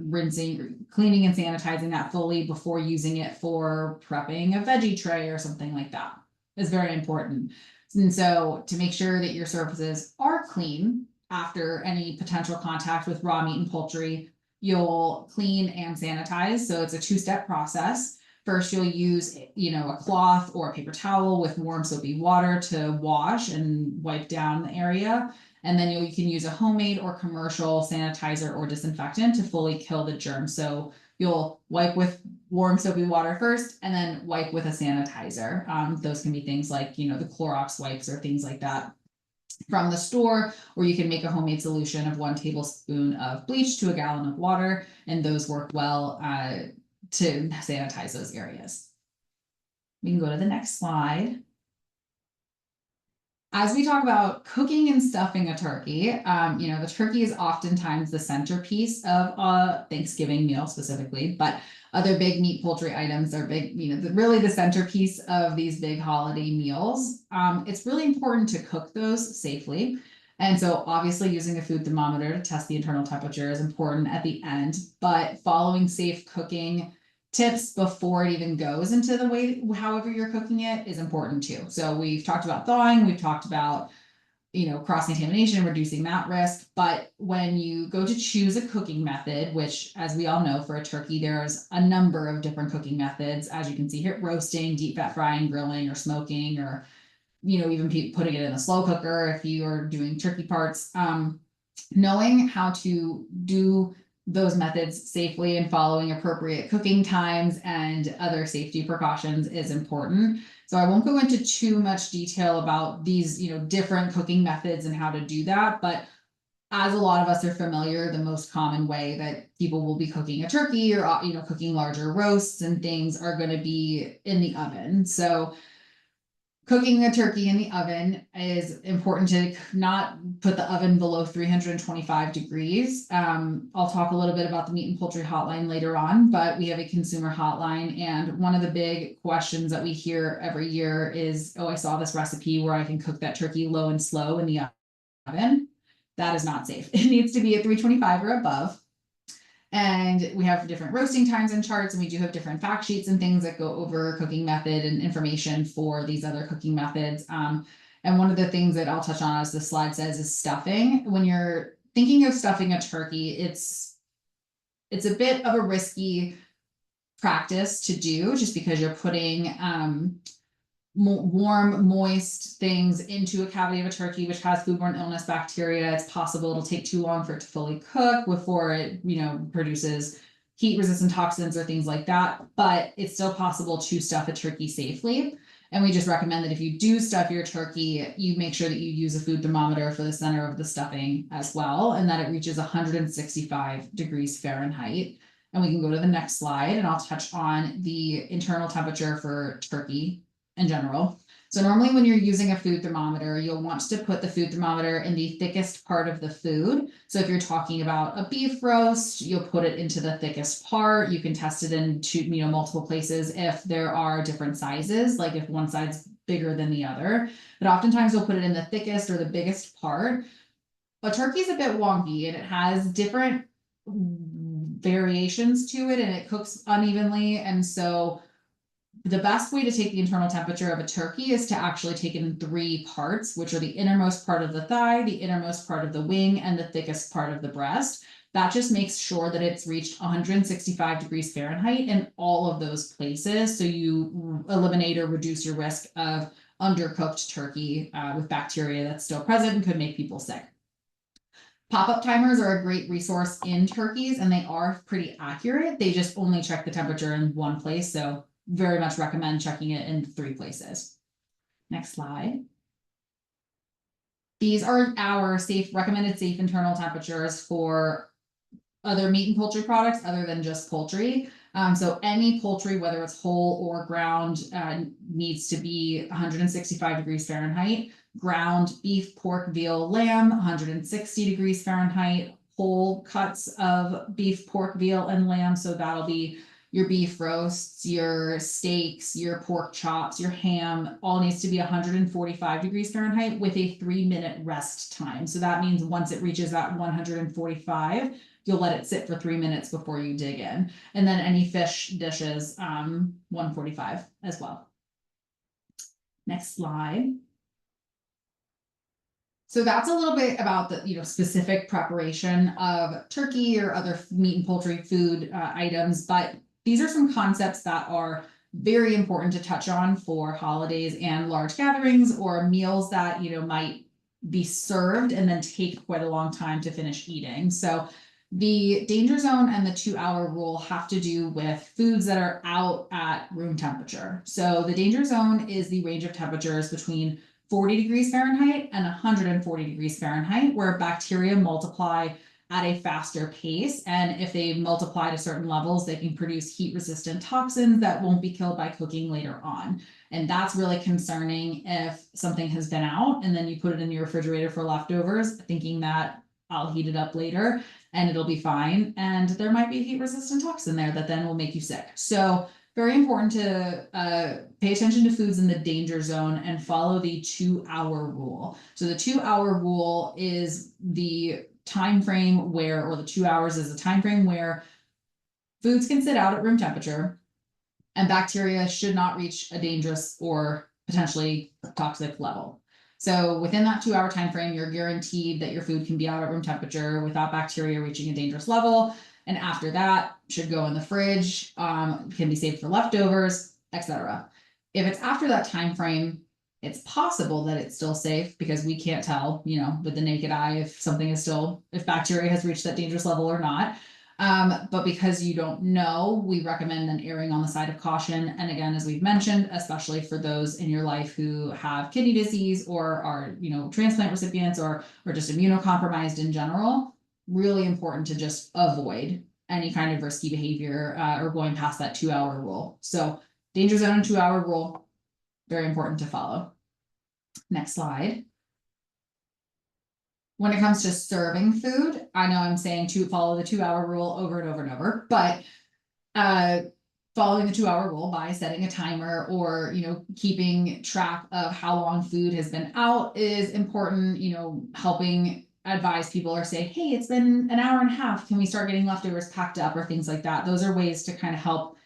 cleaning and sanitizing that fully before using it for prepping a veggie tray or something like that is very important. And so to make sure that your surfaces are clean after any potential contact with raw meat and poultry, you'll clean and sanitize. So it's a two-step process. First, you'll use, a cloth or a paper towel with warm soapy water to wash and wipe down the area. And then you can use a homemade or commercial sanitizer or disinfectant to fully kill the germs. So you'll wipe with warm soapy water first and then wipe with a sanitizer. Those can be things like, the Clorox wipes or things like that from the store, or you can make a homemade solution of 1 tablespoon of bleach to a gallon of water, and those work well to sanitize those areas. We can go to the next slide. As we talk about cooking and stuffing a turkey, the turkey is oftentimes the centerpiece of a Thanksgiving meal specifically, but other big meat poultry items are big, really the centerpiece of these big holiday meals. It's really important to cook those safely. And so obviously using a food thermometer to test the internal temperature is important at the end, but following safe cooking tips before it even goes into the way, however you're cooking it, is important too. So we've talked about thawing, we've talked about, cross-contamination, reducing that risk. But when you go to choose a cooking method, which as we all know, for a turkey, there's a number of different cooking methods, as you can see here: roasting, deep fat frying, grilling, or smoking, or, even putting it in a slow cooker if you are doing turkey parts. Knowing how to do those methods safely and following appropriate cooking times and other safety precautions is important. So I won't go into too much detail about these, different cooking methods and how to do that. But as a lot of us are familiar, the most common way that people will be cooking a turkey or, cooking larger roasts and things are going to be in the oven. So cooking a turkey in the oven is important to not put the oven below 325 degrees. I'll talk a little bit about the meat and poultry hotline later on, but we have a consumer hotline. And one of the big questions that we hear every year is, oh, I saw this recipe where I can cook that turkey low and slow in the oven. That is not safe. It needs to be at 325 or above. And we have different roasting times and charts, and we do have different fact sheets and things that go over cooking method and information for these other cooking methods. And one of the things that I'll touch on, as the slide says, is stuffing. When you're thinking of stuffing a turkey, it's a bit of a risky practice to do, just because you're putting warm, moist things into a cavity of a turkey, which has foodborne illness bacteria. It's possible it'll take too long for it to fully cook before it, produces heat resistant toxins or things like that. But it's still possible to stuff a turkey safely. And we just recommend that if you do stuff your turkey, you make sure that you use a food thermometer for the center of the stuffing as well, and that it reaches 165 degrees Fahrenheit. And we can go to the next slide, and I'll touch on the internal temperature for turkey in general. So normally when you're using a food thermometer, you'll want to put the food thermometer in the thickest part of the food. So if you're talking about a beef roast, you'll put it into the thickest part. You can test it in multiple places if there are different sizes, like if one side's bigger than the other. But oftentimes you'll put it in the thickest or the biggest part. A turkey is a bit wonky, and it has different variations to it, and it cooks unevenly. And so the best way to take the internal temperature of a turkey is to actually take it in 3 parts, which are the innermost part of the thigh, the innermost part of the wing, and the thickest part of the breast. That just makes sure that it's reached 165 degrees Fahrenheit in all of those places. So you eliminate or reduce your risk of undercooked turkey with bacteria that's still present and could make people sick. Pop-up timers are a great resource in turkeys, and they are pretty accurate. They just only check the temperature in one place. So very much recommend checking it in 3 places. Next slide. These are our recommended safe internal temperatures for other meat and poultry products other than just poultry. So any poultry, whether it's whole or ground, needs to be 165 degrees Fahrenheit. Ground beef, pork, veal, lamb, 160 degrees Fahrenheit. Whole cuts of beef, pork, veal, and lamb. So that'll be your beef roasts, your steaks, your pork chops, your ham, all needs to be 145 degrees Fahrenheit with a 3-minute rest time. So that means once it reaches that 145, you'll let it sit for 3 minutes before you dig in. And then any fish dishes, 145 as well. Next slide. So that's a little bit about the, specific preparation of turkey or other meat and poultry food items, but these are some concepts that are very important to touch on for holidays and large gatherings or meals that, might be served and then take quite a long time to finish eating. So the danger zone and the 2-hour rule have to do with foods that are out at room temperature. So the danger zone is the range of temperatures between 40 degrees Fahrenheit and 140 degrees Fahrenheit, where bacteria multiply at a faster pace. And if they multiply to certain levels, they can produce heat-resistant toxins that won't be killed by cooking later on. And that's really concerning if something has been out and then you put it in your refrigerator for leftovers, thinking that I'll heat it up later and it'll be fine. And there might be a heat-resistant toxin there that then will make you sick. So very important to pay attention to foods in the danger zone and follow the 2-hour rule. So the 2-hour rule is the time frame where, or the 2 hours is a time frame where foods can sit out at room temperature and bacteria should not reach a dangerous or potentially toxic level. So within that 2-hour time frame, you're guaranteed that your food can be out at room temperature without bacteria reaching a dangerous level. And after that, should go in the fridge, can be saved for leftovers, etc. If it's after that time frame, it's possible that it's still safe because we can't tell, with the naked eye if bacteria has reached that dangerous level or not. But because you don't know, we recommend then erring on the side of caution. And again, as we've mentioned, especially for those in your life who have kidney disease or are, transplant recipients or just immunocompromised in general, really important to just avoid any kind of risky behavior or going past that 2-hour rule. So danger zone and 2-hour rule, very important to follow. Next slide. When it comes to serving food, I know I'm saying to follow the 2-hour rule over and over and over, but following the 2-hour rule by setting a timer or, keeping track of how long food has been out is important, helping advise people or say, hey, it's been an hour and a half. Can we start getting leftovers packed up or things like that? Those are ways to kind of help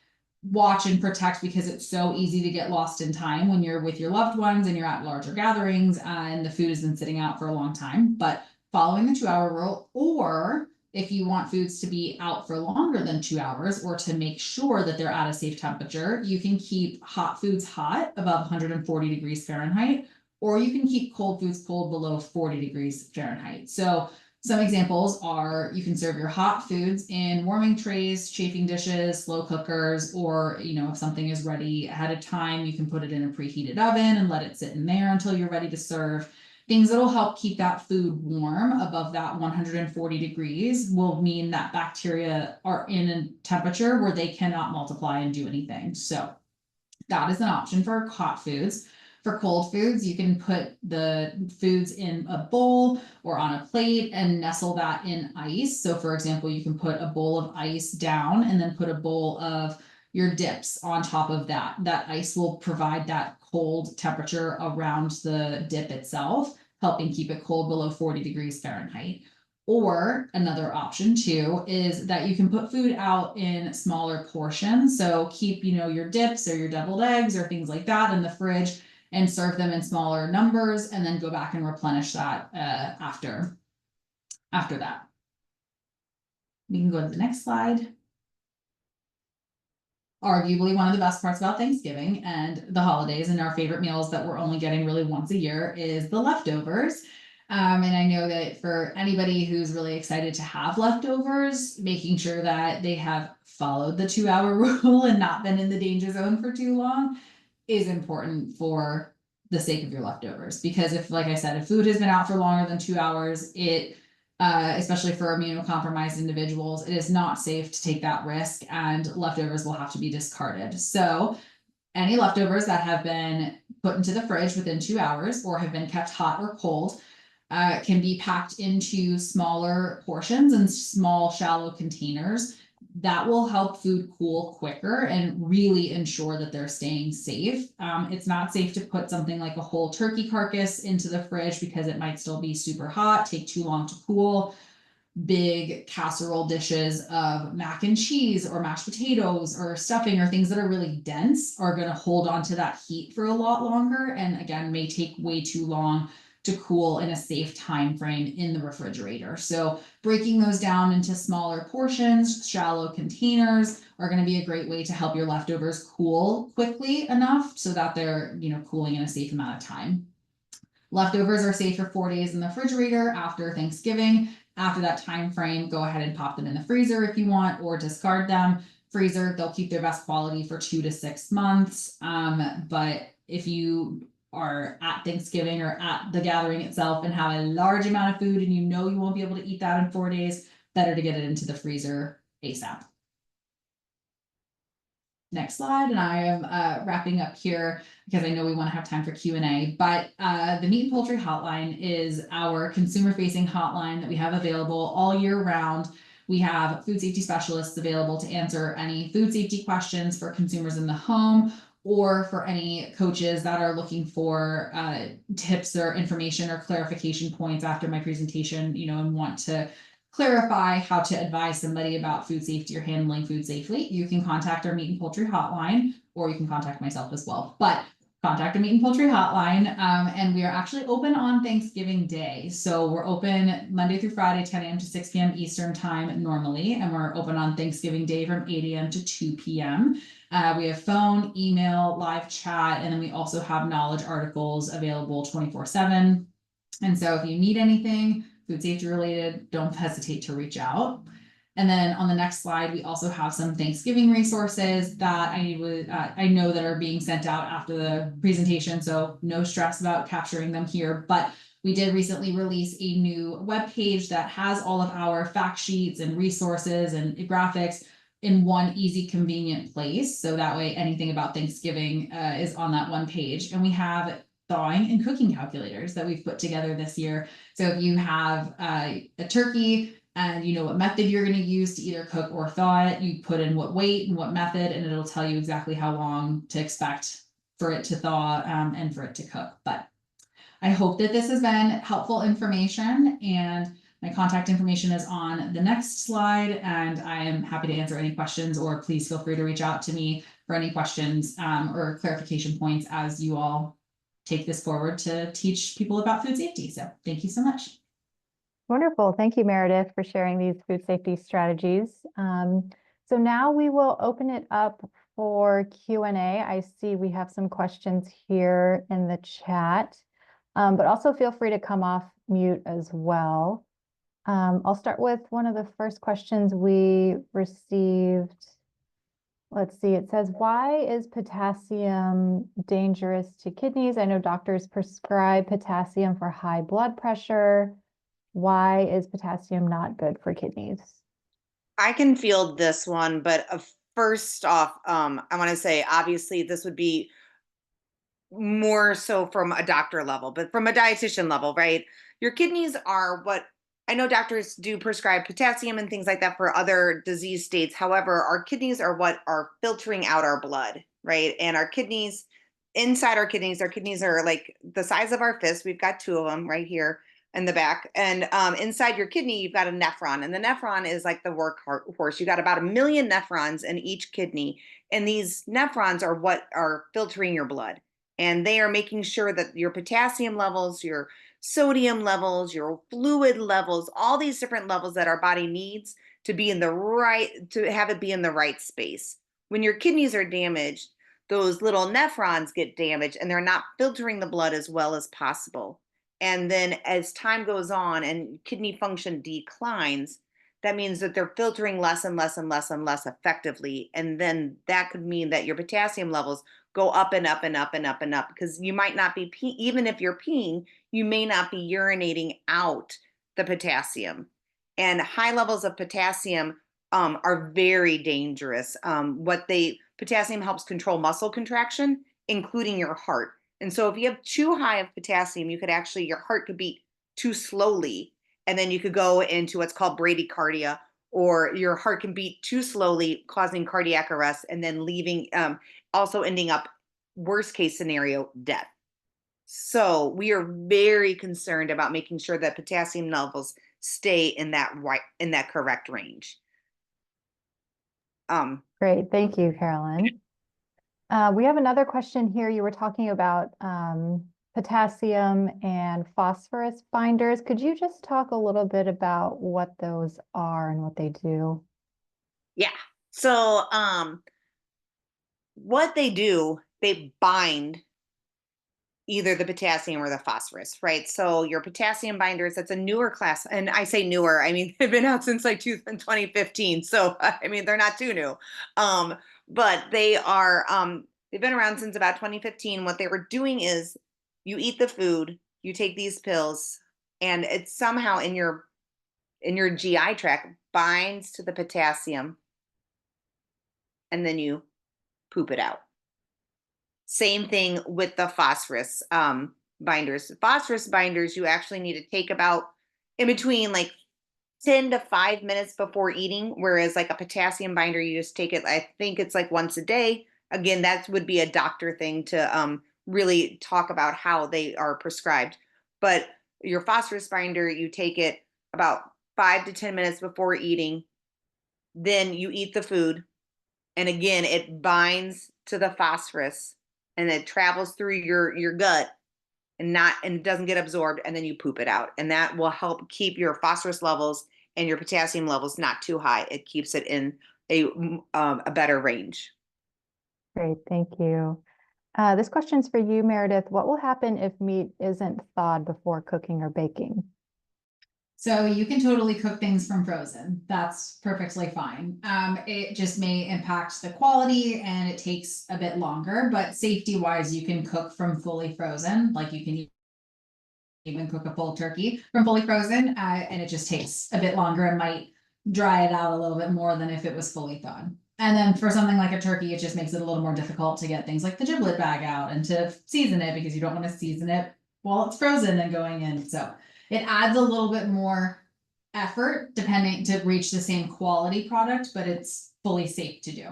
watch and protect because it's so easy to get lost in time when you're with your loved ones and you're at larger gatherings and the food has been sitting out for a long time. But following the 2-hour rule, or if you want foods to be out for longer than 2 hours or to make sure that they're at a safe temperature, you can keep hot foods hot above 140 degrees Fahrenheit, or you can keep cold foods cold below 40 degrees Fahrenheit. So some examples are you can serve your hot foods in warming trays, chafing dishes, slow cookers, or, if something is ready ahead of time, you can put it in a preheated oven and let it sit in there until you're ready to serve. Things that will help keep that food warm above that 140 degrees will mean that bacteria are in a temperature where they cannot multiply and do anything. So that is an option for hot foods. For cold foods, you can put the foods in a bowl or on a plate and nestle that in ice. So for example, you can put a bowl of ice down and then put a bowl of your dips on top of that. That ice will provide that cold temperature around the dip itself, helping keep it cold below 40 degrees Fahrenheit. Or another option too is that you can put food out in smaller portions. So keep, your dips or your deviled eggs or things like that in the fridge and serve them in smaller numbers and then go back and replenish that after that. We can go to the next slide. Arguably one of the best parts about Thanksgiving and the holidays and our favorite meals that we're only getting really once a year is the leftovers. And I know that for anybody who's really excited to have leftovers, making sure that they have followed the 2-hour rule and not been in the danger zone for too long is important for the sake of your leftovers. Because if, like I said, if food has been out for longer than 2 hours, especially for immunocompromised individuals, it is not safe to take that risk and leftovers will have to be discarded. So any leftovers that have been put into the fridge within 2 hours or have been kept hot or cold can be packed into smaller portions and small shallow containers. That will help food cool quicker and really ensure that they're staying safe. It's not safe to put something like a whole turkey carcass into the fridge because it might still be super hot, take too long to cool. Big casserole dishes of mac and cheese or mashed potatoes or stuffing or things that are really dense are going to hold on to that heat for a lot longer and again may take way too long to cool in a safe time frame in the refrigerator. So breaking those down into smaller portions, shallow containers are going to be a great way to help your leftovers cool quickly enough so that they're, cooling in a safe amount of time. Leftovers are safe for 4 days in the refrigerator after Thanksgiving. After that time frame, go ahead and pop them in the freezer if you want, or discard them. Freezer, they'll keep their best quality for 2 to 6 months. But if you are at Thanksgiving or at the gathering itself and have a large amount of food and you won't be able to eat that in 4 days, better to get it into the freezer ASAP. Next slide, and I am wrapping up here because I know we want to have time for Q&A, but the Meat and Poultry Hotline is our consumer-facing hotline that we have available all year round. We have food safety specialists available to answer any food safety questions for consumers in the home or for any coaches that are looking for tips or information or clarification points after my presentation, and want to clarify how to advise somebody about food safety or handling food safely. You can contact our Meat and Poultry Hotline, or you can contact myself as well, but contact our Meat and Poultry Hotline. And we are actually open on Thanksgiving Day. So we're open Monday through Friday, 10 a.m. to 6 p.m. Eastern time normally. And we're open on Thanksgiving Day from 8 a.m. to 2 p.m. We have phone, email, live chat, and then we also have knowledge articles available 24/7. And so if you need anything food safety related, don't hesitate to reach out. And then on the next slide, we also have some Thanksgiving resources that I know that are being sent out after the presentation, so no stress about capturing them here. But we did recently release a new webpage that has all of our fact sheets and resources and graphics in one easy, convenient place. So that way anything about Thanksgiving is on that one page. And we have thawing and cooking calculators that we've put together this year. So if you have a turkey and you know what method you're going to use to either cook or thaw it, you put in what weight and what method, and it'll tell you exactly how long to expect for it to thaw and for it to cook. But I hope that this has been helpful information, and my contact information is on the next slide, and I am happy to answer any questions, or please feel free to reach out to me for any questions or clarification points as you all take this forward to teach people about food safety. So thank you so much. Wonderful. Thank you, Meredith, for sharing these food safety strategies. So now we will open it up for Q&A. I see we have some questions here in the chat, but also feel free to come off mute as well. I'll start with one of the first questions we received. Let's see, it says, why is potassium dangerous to kidneys? I know doctors prescribe potassium for high blood pressure. Why is potassium not good for kidneys? I can field this one, but first off, I want to say, obviously, this would be more so from a doctor level, but from a dietitian level, right? Your kidneys are what I know doctors do prescribe potassium and things like that for other disease states. However, our kidneys are what are filtering out our blood, right? And our kidneys, inside our kidneys are like the size of our fist. We've got 2 of them right here in the back. And inside your kidney, you've got a nephron. And the nephron is like the workhorse. You got about 1 million nephrons in each kidney. And these nephrons are what are filtering your blood. And they are making sure that your potassium levels, your sodium levels, your fluid levels, all these different levels that our body needs to be in the right, to have it be in the right space. When your kidneys are damaged, those little nephrons get damaged and they're not filtering the blood as well as possible. And then as time goes on and kidney function declines, that means that they're filtering less and less and less and less effectively. And then that could mean that your potassium levels go up and up and up and up and up, because you might not be even if you're peeing, you may not be urinating out the potassium. And high levels of potassium are very dangerous. Potassium helps control muscle contraction, including your heart. And so if you have too high of potassium, your heart could beat too slowly. And then you could go into what's called bradycardia, or your heart can beat too slowly, causing cardiac arrest, and then also ending up, worst case scenario, death. So we are very concerned about making sure that potassium levels stay in that correct range. Great, thank you, Carolyn. We have another question here. You were talking about potassium and phosphorus binders. Could you just talk a little bit about what those are and what they do? Yeah. So what they do, they bind either the potassium or the phosphorus, right? So your potassium binders, that's a newer class. And I say newer, I mean, they've been out since like 2015. So, I mean, they're not too new. But they are, they've been around since about 2015. What they were doing is you eat the food, you take these pills, and it's somehow in your GI tract binds to the potassium, and then you poop it out. Same thing with the phosphorus binders. Phosphorus binders, you actually need to take about in between like 10 to 5 minutes before eating, whereas like a potassium binder, you just take it, I think it's like once a day. Again, that would be a doctor thing to really talk about how they are prescribed. But your phosphorus binder, you take it about 5 to 10 minutes before eating. Then you eat the food. And again, it binds to the phosphorus and it travels through your gut and it doesn't get absorbed, and then you poop it out. And that will help keep your phosphorus levels and your potassium levels not too high. It keeps it in a better range. Great, thank you. This question's for you, Meredith. What will happen if meat isn't thawed before cooking or baking? So you can totally cook things from frozen. That's perfectly fine. It just may impact the quality and it takes a bit longer, but safety wise, you can cook from fully frozen. Like you can even cook a full turkey from fully frozen, and it just takes a bit longer and might dry it out a little bit more than if it was fully thawed. And then for something like a turkey, it just makes it a little more difficult to get things like the giblet bag out and to season it, because you don't want to season it while it's frozen and going in. So it adds a little bit more effort depending to reach the same quality product, but it's fully safe to do.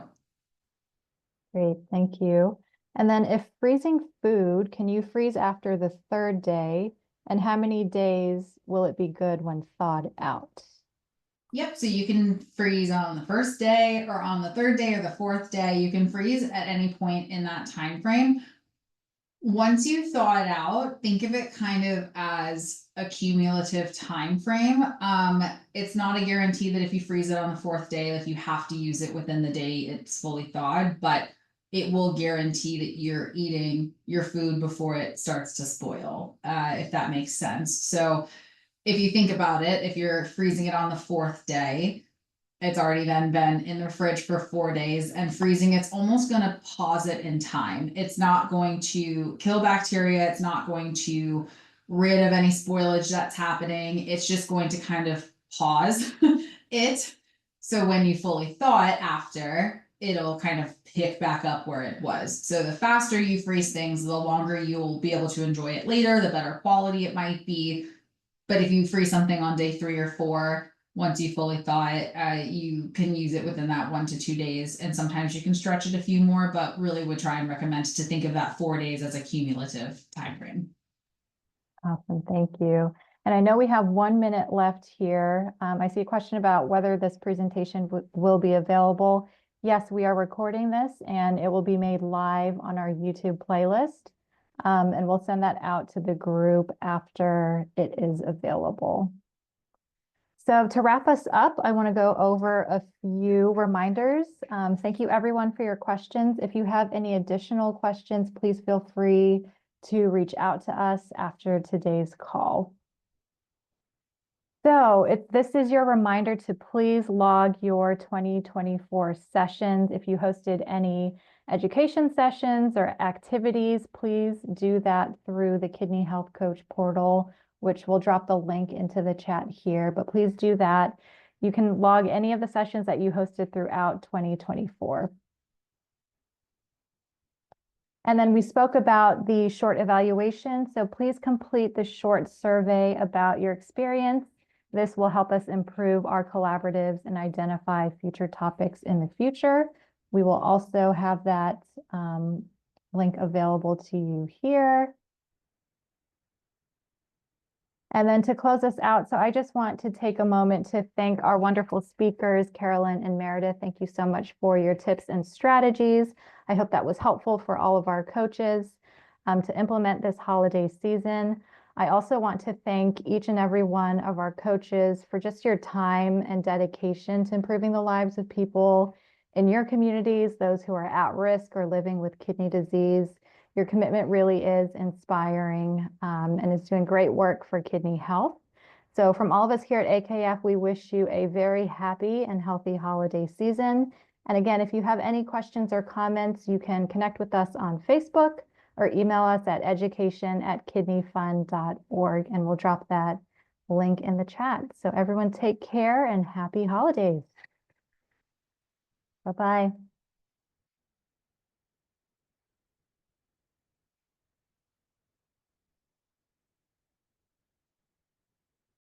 Great, thank you. And then if freezing food, can you freeze after the 3rd day? And how many days will it be good when thawed out? Yep, so you can freeze on the 1st day or on the 3rd day or the 4th day. You can freeze at any point in that time frame. Once you thaw it out, think of it kind of as a cumulative time frame. It's not a guarantee that if you freeze it on the 4th day, like you have to use it within the day it's fully thawed, but it will guarantee that you're eating your food before it starts to spoil, if that makes sense. So if you think about it, if you're freezing it on the 4th day, it's already then been in the fridge for 4 days, and freezing it's almost going to pause it in time. It's not going to kill bacteria. It's not going to rid of any spoilage that's happening. It's just going to kind of pause it. So when you fully thaw it after, it'll kind of pick back up where it was. So the faster you freeze things, the longer you'll be able to enjoy it later, the better quality it might be. But if you freeze something on day 3 or 4, once you fully thaw it, you can use it within that 1 to 2 days. And sometimes you can stretch it a few more, but really would try and recommend to think of that 4 days as a cumulative time frame. Awesome, thank you. And I know we have 1 minute left here. I see a question about whether this presentation will be available. Yes, we are recording this and it will be made live on our YouTube playlist. And we'll send that out to the group after it is available. So to wrap us up, I want to go over a few reminders. Thank you everyone for your questions. If you have any additional questions, please feel free to reach out to us after today's call. So this is your reminder to please log your 2024 sessions. If you hosted any education sessions or activities, please do that through the Kidney Health Coach portal, which we'll drop the link into the chat here, but please do that. You can log any of the sessions that you hosted throughout 2024. And then we spoke about the short evaluation, so please complete the short survey about your experience. This will help us improve our collaboratives and identify future topics in the future. We will also have that link available to you here. And then to close us out, so I just want to take a moment to thank our wonderful speakers, Carolyn and Meredith. Thank you so much for your tips and strategies. I hope that was helpful for all of our coaches. to implement this holiday season. I also want to thank each and every one of our coaches for just your time and dedication to improving the lives of people in your communities, those who are at risk or living with kidney disease. Your commitment really is inspiring and is doing great work for kidney health. So from all of us here at AKF, we wish you a very happy and healthy holiday season. And again, if you have any questions or comments, you can connect with us on Facebook or email us at education@kidneyfund.org, and we'll drop that link in the chat. So everyone take care and happy holidays. Bye-bye.